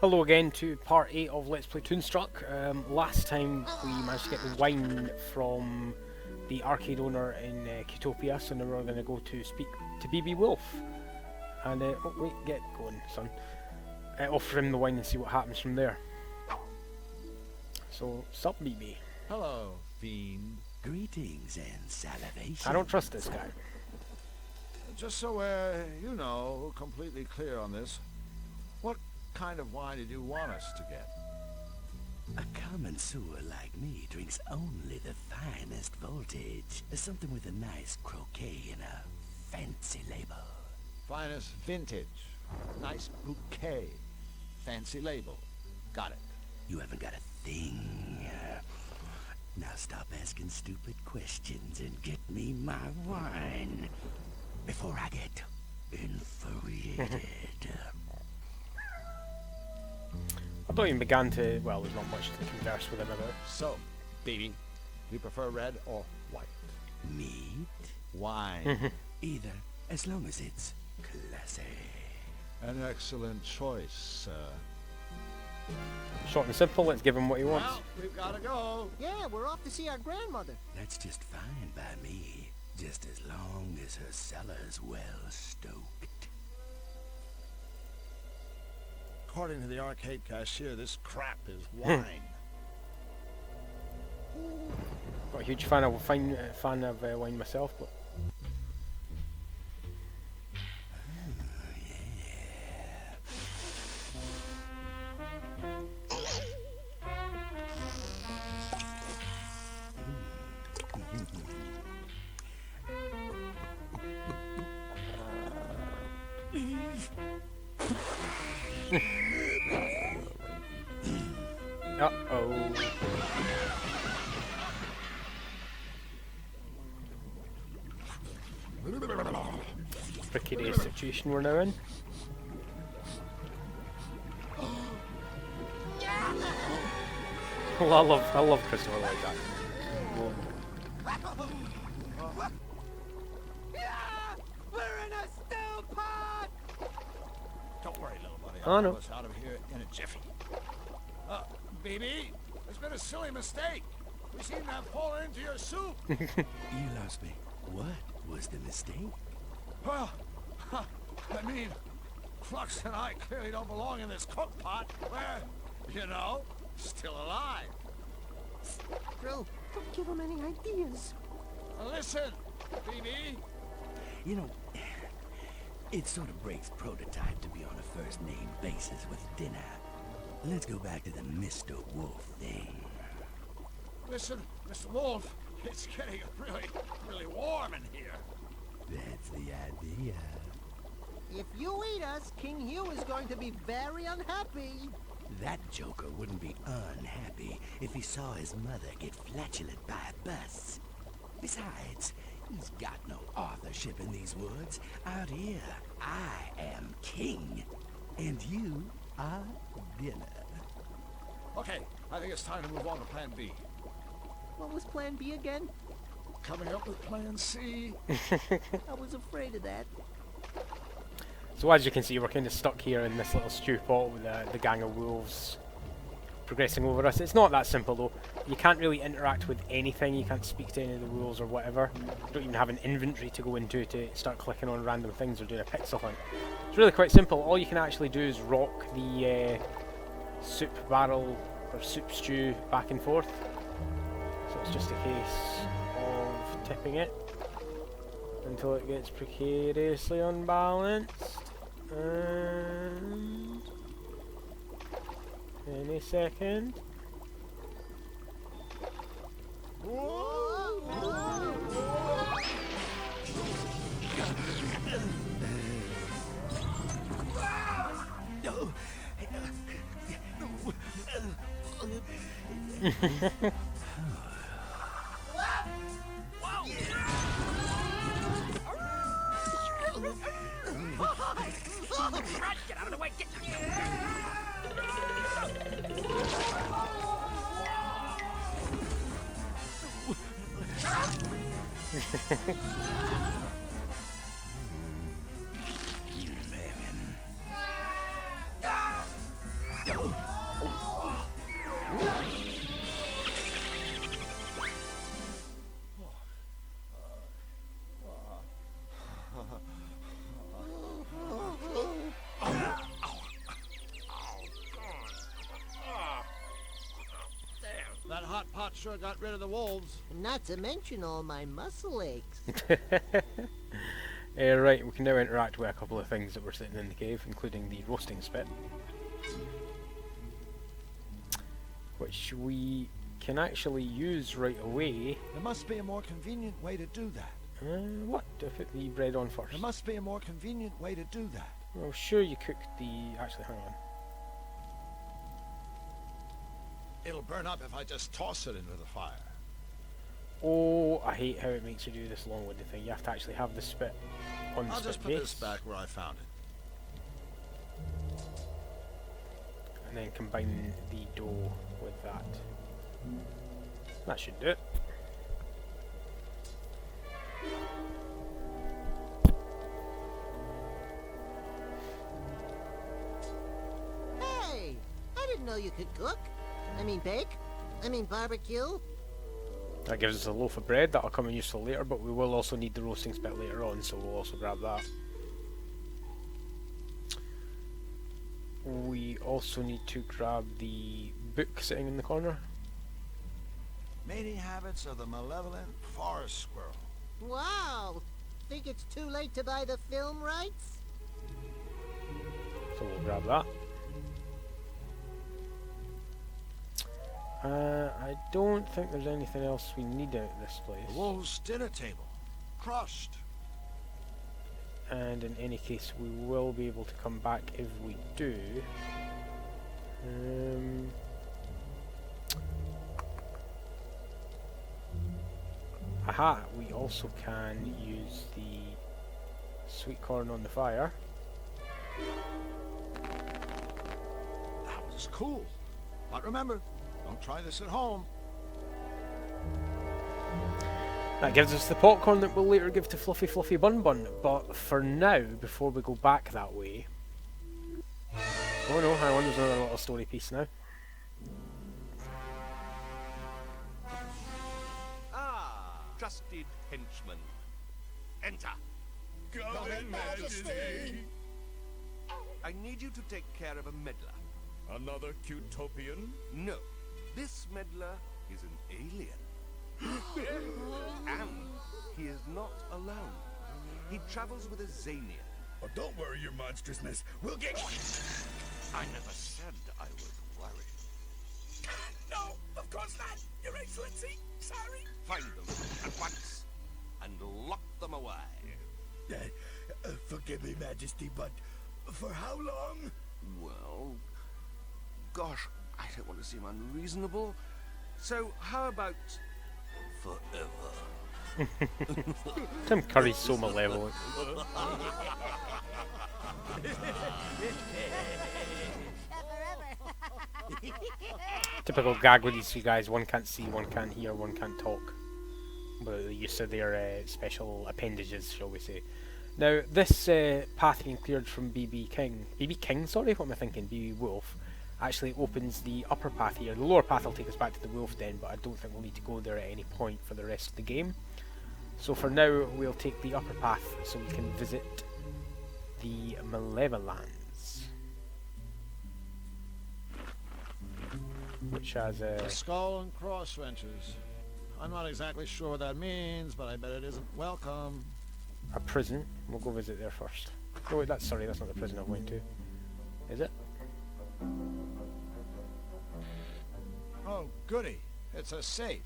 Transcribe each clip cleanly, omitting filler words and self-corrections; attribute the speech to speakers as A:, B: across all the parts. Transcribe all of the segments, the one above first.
A: Hello again to part 8 of Let's Play Toonstruck. Last time we managed to get the wine from the arcade owner in Qtopia, so now we're going to go to speak to BB Wolf. And, oh wait, get going, son. Offer him the wine and see what happens from there. So, sup BB?
B: Hello, fiend.
C: Greetings and salutations.
A: I don't trust this guy.
B: Just so we're, completely clear on this, what kind of wine did you want us to get?
C: A connoisseur like me drinks only the finest voltage. Something with a nice croquet and a fancy label.
B: Finest vintage. Nice bouquet. Fancy label. Got it.
C: You haven't got a thing. Now stop asking stupid questions and get me my wine before I get infuriated.
A: I thought even began to, well, there's not much to converse with him about.
B: So, baby, you prefer red or white?
C: Meat?
B: Wine.
C: Either, as long as it's classy.
B: An excellent choice, sir.
A: Short and simple, let's give him what he wants.
B: Well, we've got to go.
D: Yeah, we're off to see our grandmother.
C: That's just fine by me, just as long as her cellar's well stoked.
B: According to the arcade cashier, this crap is wine.
A: Not a huge fan of wine myself, but uh-oh. Precarious situation we're now in. Well, I love Christopher like that.
D: We're in a stew pot!
B: Don't worry, little buddy.
A: Oh,
B: I'll
A: no.
B: pull us out of here in a jiffy. BB, there's been a silly mistake. We seem to have fallen into your soup.
C: You lost me. What was the mistake?
B: Well, I mean, Flux and I clearly don't belong in this cook pot. We're, still alive.
D: Drew, don't give him any ideas.
B: Listen, BB.
C: You know, it sort of breaks prototype to be on a first-name basis with dinner. Let's go back to the Mr. Wolf thing.
B: Listen, Mr. Wolf, it's getting really, really warm in here.
C: That's the idea.
D: If you eat us, King Hugh is going to be very unhappy.
C: That joker wouldn't be unhappy if he saw his mother get flatulent by a bus. Besides, he's got no authorship in these woods. Out here, I am king, and you are dinner.
B: Okay, I think it's time to move on to Plan B.
D: What was Plan B again?
B: Coming up with Plan C.
D: I was afraid of that.
A: So as you can see, we're kind of stuck here in this little stew pot with the gang of wolves progressing over us. It's not that simple though. You can't really interact with anything. You can't speak to any of the wolves or whatever. You don't even have an inventory to go into to start clicking on random things or doing a pixel hunt. It's really quite simple. All you can actually do is rock the soup barrel or soup stew back and forth. So it's just a case of tipping it until it gets precariously unbalanced. And any second.
D: Get out of the way! Get...
B: pot sure got rid of the wolves.
D: Not to mention all my muscle aches.
A: Right, we can now interact with a couple of things that were sitting in the cave, including the roasting spit, which we can actually use right away.
B: There must be a more convenient way to do that.
A: What? Do I put the bread on first?
B: There must be a more convenient way to do that.
A: Well, sure, you cook the... Actually, hang on.
B: It'll burn up if I just toss it into the fire.
A: Oh, I hate how it makes you do this long-winded thing. You have to actually have the spit on the
B: I'll
A: spit
B: just put
A: base,
B: this back where I found it.
A: and then combine the dough with that. That should do it.
D: Hey! I didn't know you could cook. I mean bake. I mean barbecue.
A: That gives us a loaf of bread that'll come in useful later, but we will also need the roasting spit later on, so we'll also grab that. We also need to grab the book sitting in the corner.
B: Mating habits of the malevolent forest squirrel.
D: Wow! Think it's too late to buy the film rights?
A: So we'll grab that. I don't think there's anything else we need out of this place.
B: The wolves' dinner table. Crushed.
A: And in any case, we will be able to come back if we do. Aha! We also can use the sweet corn on the fire.
B: That was cool. But remember, don't try this at home.
A: That gives us the popcorn that we'll later give to Fluffy Fluffy Bun Bun, but for now, before we go back that way... Oh no, hang on, there's another little story piece now.
E: Ah, trusted henchman. Enter.
F: Come in, Majesty.
E: I need you to take care of a meddler.
F: Another Cutopian?
E: No, this meddler is an alien. And he is not alone. He travels with a Zanian.
F: Oh, don't worry, your monstrousness. We'll get...
E: I never said I was worried.
F: No, of course not, Your Excellency. Sorry.
E: Find them at once and lock them away.
F: Forgive me, Majesty, but for how long?
E: Well, gosh, I don't want to seem unreasonable. So how about forever?
A: Tim Curry's so malevolent. Typical gag with these two guys, one can't see, one can't hear, one can't talk. But the use of their special appendages, shall we say. Now, this path being cleared from BB King, sorry, what am I thinking, BB Wolf, actually opens the upper path here. The lower path will take us back to the Wolf Den, but I don't think we'll need to go there at any point for the rest of the game. So for now, we'll take the upper path so we can visit the Malevolans. Which has
B: A skull and cross wrenches. I'm not exactly sure what that means, but I bet it isn't welcome.
A: a prison. We'll go visit there first. Oh wait, that's not the prison I'm going to. Is it?
B: Oh, goody. It's a safe.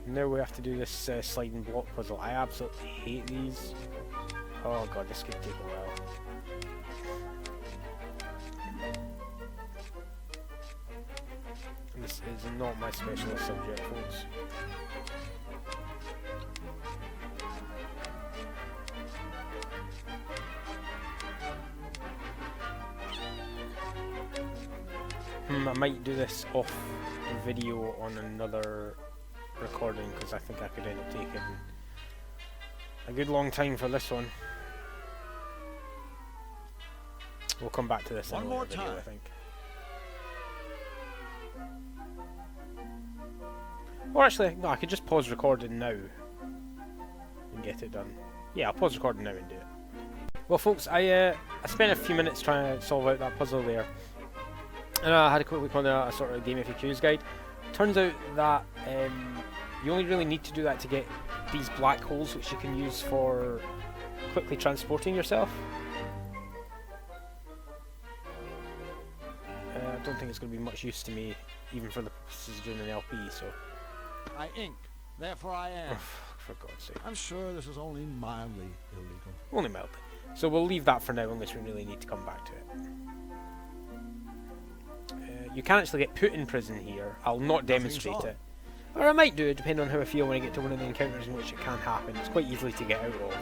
A: Now we have to do this sliding block puzzle. I absolutely hate these. Oh god, this could take a while. This is not my specialist subject, folks. I might do this off video on another recording because I think I could end up taking a good long time for this one. We'll come back to this in a later video, I think. Or actually, no, I could just pause recording now and get it done. Yeah, I'll pause recording now and do it. Well folks, I spent a few minutes trying to solve out that puzzle there. And I had a quick look on a sort of game FAQs guide. Turns out that you only really need to do that to get these black holes, which you can use for quickly transporting yourself. I don't think it's going to be much use to me, even for the purposes of doing an LP, so...
B: I ink, therefore I am.
A: For God's sake.
B: I'm sure this is only mildly illegal.
A: Only mildly. So we'll leave that for now, unless we really need to come back to it. You can actually get put in prison here. I'll not demonstrate it. Or I might do it, depending on how I feel when I get to one of the encounters in which it can happen. It's quite easily to get out of.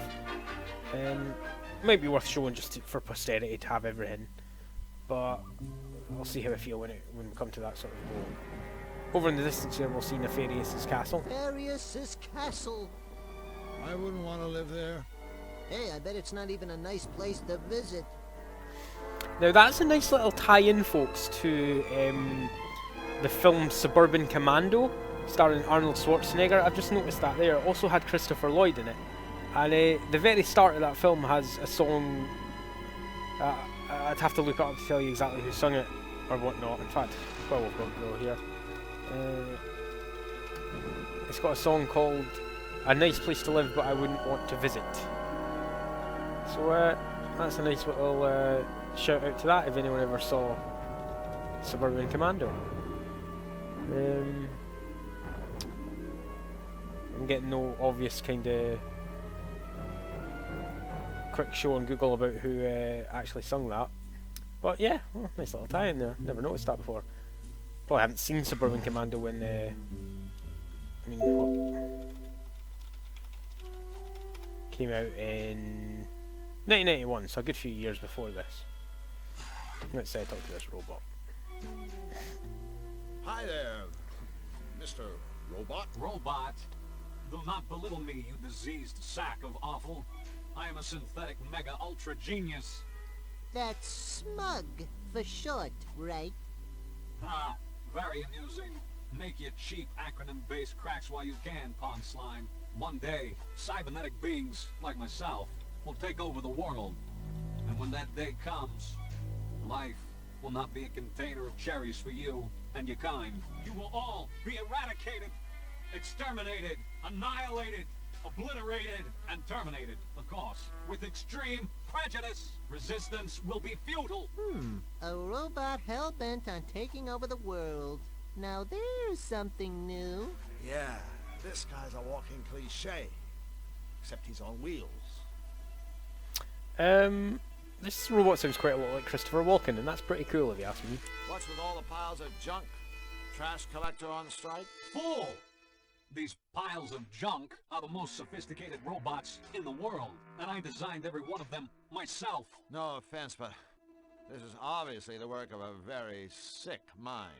A: Might be worth showing just for posterity to have everything. But I'll see how I feel when we come to that sort of goal. Over in the distance here, we'll see Nefarious' castle.
D: Nefarious' castle.
B: I wouldn't want to live there.
D: Hey, I bet it's not even a nice place to visit.
A: Now that's a nice little tie-in, folks, to the film Suburban Commando, starring Arnold Schwarzenegger. I've just noticed that there. It also had Christopher Lloyd in it. And the very start of that film has a song... I'd have to look it up to tell you exactly who sung it, or whatnot. In fact, well, we've got to go here. It's got a song called A Nice Place to Live But I Wouldn't Want to Visit. So that's a nice little shout out to that if anyone ever saw Suburban Commando. I'm getting no obvious kind of quick show on Google about who actually sung that. But yeah, well, nice little tie in there. Never noticed that before. Probably haven't seen Suburban Commando when came out in 1991, so a good few years before this. Let's talk to this robot.
B: Hi there, Mr. Robot.
F: Robot, do not belittle me, you diseased sack of offal. I am a synthetic mega ultra genius.
D: That's smug for short, right?
F: Ah, very amusing. Make your cheap acronym-based cracks while you can, pond slime. One day, cybernetic beings like myself will take over the world. And when that day comes, life will not be a container of cherries for you and your kind. You will all be eradicated, exterminated, annihilated, obliterated, and terminated. Of course, with extreme prejudice. Resistance will be futile.
D: A robot hell-bent on taking over the world. Now there's something new.
B: Yeah, this guy's a walking cliche. Except he's on wheels.
A: This robot sounds quite a lot like Christopher Walken, and that's pretty cool if you ask me.
B: What's with all the piles of junk? Trash collector on strike?
F: Fool! These piles of junk are the most sophisticated robots in the world, and I designed every one of them myself.
B: No offense, but this is obviously the work of a very sick mind.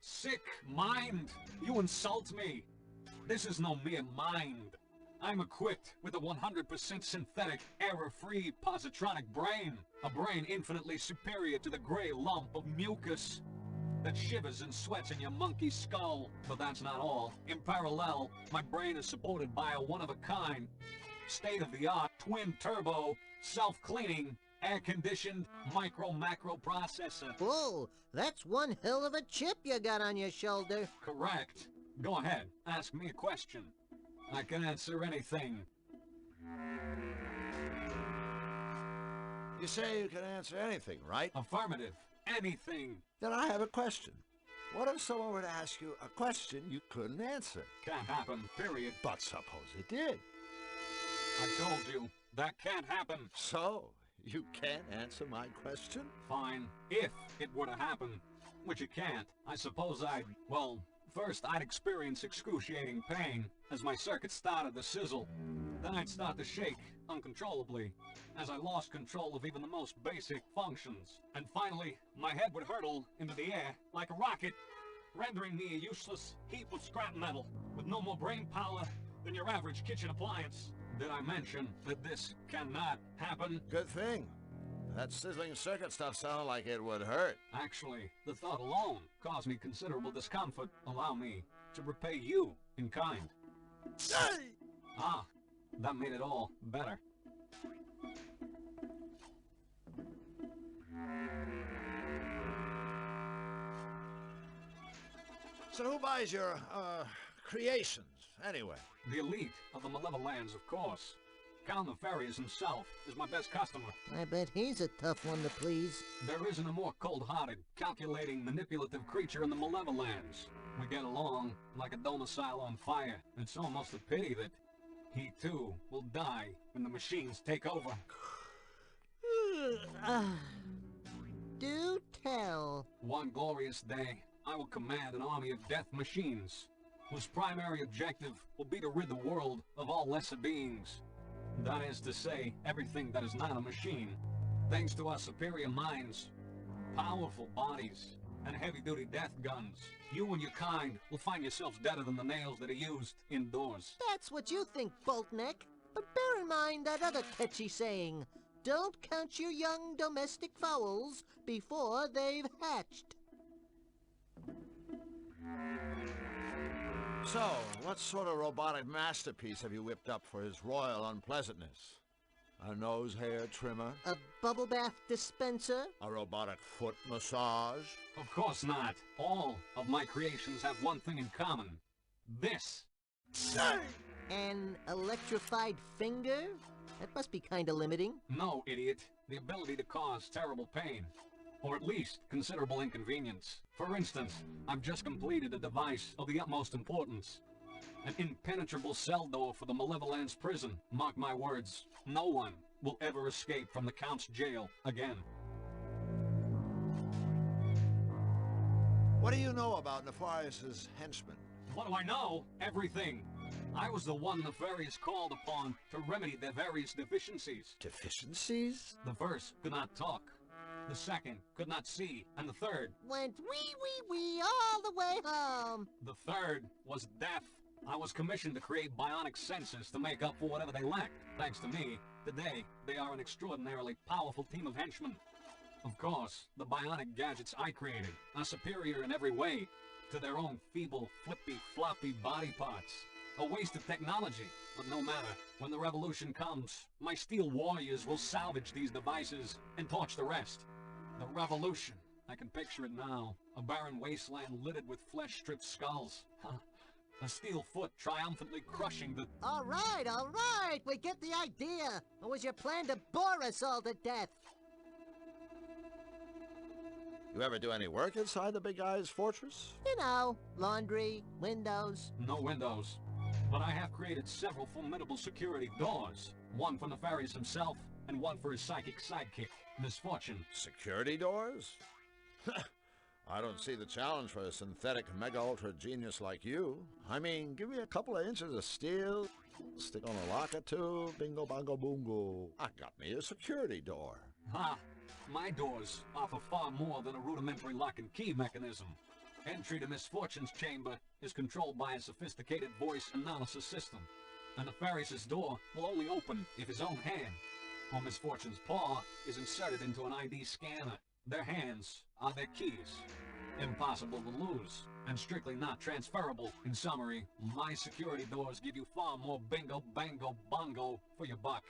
F: Sick mind? You insult me. This is no mere mind. I'm equipped with a 100% synthetic, error-free positronic brain. A brain infinitely superior to the gray lump of mucus that shivers and sweats in your monkey skull. But that's not all. In parallel, my brain is supported by a one-of-a-kind, state-of-the-art, twin-turbo, self-cleaning, air-conditioned, micro-macro processor.
D: Whoa, that's one hell of a chip you got on your shoulder.
F: Correct. Go ahead, ask me a question. I can answer anything.
B: You say you can answer anything, right?
F: Affirmative. Anything.
B: Then I have a question. What if someone were to ask you a question you couldn't answer?
F: Can't happen, period.
B: But suppose it did.
F: I told you, that can't happen.
B: So, you can't answer my question?
F: Fine, if it were to happen, which it can't. I suppose well, first I'd experience excruciating pain as my circuits started to sizzle. Then I'd start to shake uncontrollably as I lost control of even the most basic functions. And finally, my head would hurtle into the air like a rocket, rendering me a useless heap of scrap metal with no more brain power than your average kitchen appliance. Did I mention that this cannot happen?
B: Good thing. That sizzling circuit stuff sounded like it would hurt.
F: Actually, the thought alone caused me considerable discomfort. Allow me to repay you in kind. Ah, that made it all better.
B: So who buys your, creations, anyway?
F: The elite of the Malevolence, of course. Count Nefarious himself is my best customer.
D: I bet he's a tough one to please.
F: There isn't a more cold-hearted, calculating, manipulative creature in the Malevolence. We get along like a domicile on fire. It's almost a pity that he, too, will die when the machines take over.
D: Do tell.
F: One glorious day, I will command an army of death machines, whose primary objective will be to rid the world of all lesser beings. That is to say, everything that is not a machine. Thanks to our superior minds, powerful bodies, and heavy-duty death guns, you and your kind will find yourselves deader than the nails that are used indoors.
D: That's what you think, Boltneck. But bear in mind that other catchy saying, don't count your young domestic fowls before they've hatched.
B: So, what sort of robotic masterpiece have you whipped up for his royal unpleasantness? A nose hair trimmer?
D: A bubble bath dispenser?
B: A robotic foot massage?
F: Of course not. All of my creations have one thing in common. This.
D: An electrified finger? That must be kinda limiting.
F: No, idiot. The ability to cause terrible pain. Or at least considerable inconvenience. For instance, I've just completed a device of the utmost importance. An impenetrable cell door for the Malevolence prison. Mark my words, no one will ever escape from the Count's jail again.
B: What do you know about Nefarious' henchmen?
F: What do I know? Everything. I was the one Nefarious called upon to remedy their various deficiencies.
B: Deficiencies?
F: The first could not talk. The second could not see. And the third...
D: went wee all the way home.
F: The third was deaf. I was commissioned to create bionic senses to make up for whatever they lacked. Thanks to me, today, they are an extraordinarily powerful team of henchmen. Of course, the bionic gadgets I created are superior in every way to their own feeble, flippy, floppy body parts. A waste of technology, but no matter. When the revolution comes, my steel warriors will salvage these devices and torch the rest. The revolution. I can picture it now. A barren wasteland littered with flesh-stripped skulls. A steel foot triumphantly crushing the...
D: All right, we get the idea. Or was your plan to bore us all to death?
B: You ever do any work inside the big guy's fortress?
D: You know, laundry, windows.
F: No windows. But I have created several formidable security doors. One for Nefarious himself, and one for his psychic sidekick, Misfortune.
B: Security doors? I don't see the challenge for a synthetic mega-ultra genius like you. I mean, give me a couple of inches of steel, stick on a lock or two, bingo bongo boongo. I got me a security door.
F: Ha! My doors offer far more than a rudimentary lock and key mechanism. Entry to Misfortune's chamber is controlled by a sophisticated voice analysis system. A Nefarious' door will only open if his own hand or Misfortune's paw is inserted into an ID scanner. Their hands are their keys. Impossible to lose, and strictly not transferable. In summary, my security doors give you far more bingo, bango, bongo for your buck.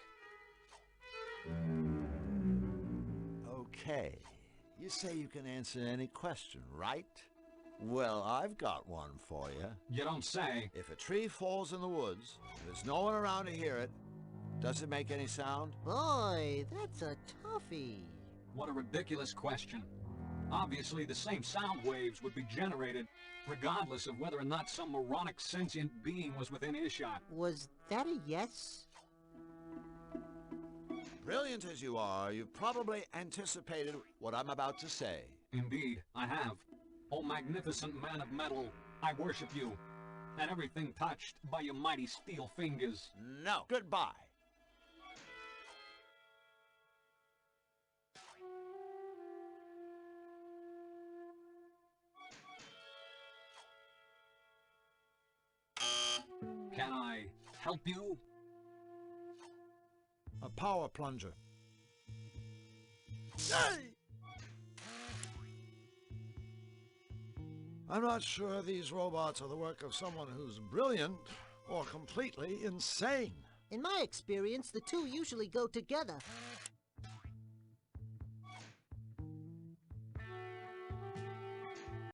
B: Okay. You say you can answer any question, right? Well, I've got one for you.
F: You don't say.
B: If a tree falls in the woods, and there's no one around to hear it, does it make any sound?
D: Boy, that's a toughie.
F: What a ridiculous question. Obviously, the same sound waves would be generated regardless of whether or not some moronic sentient being was within earshot.
D: Was that a yes?
B: Brilliant as you are, you've probably anticipated what I'm about to say.
F: Indeed, I have. O magnificent man of metal, I worship you, and everything touched by your mighty steel fingers.
B: No. Goodbye.
F: Can I help you?
B: A power plunger. I'm not sure these robots are the work of someone who's brilliant or completely insane.
D: In my experience, the two usually go together.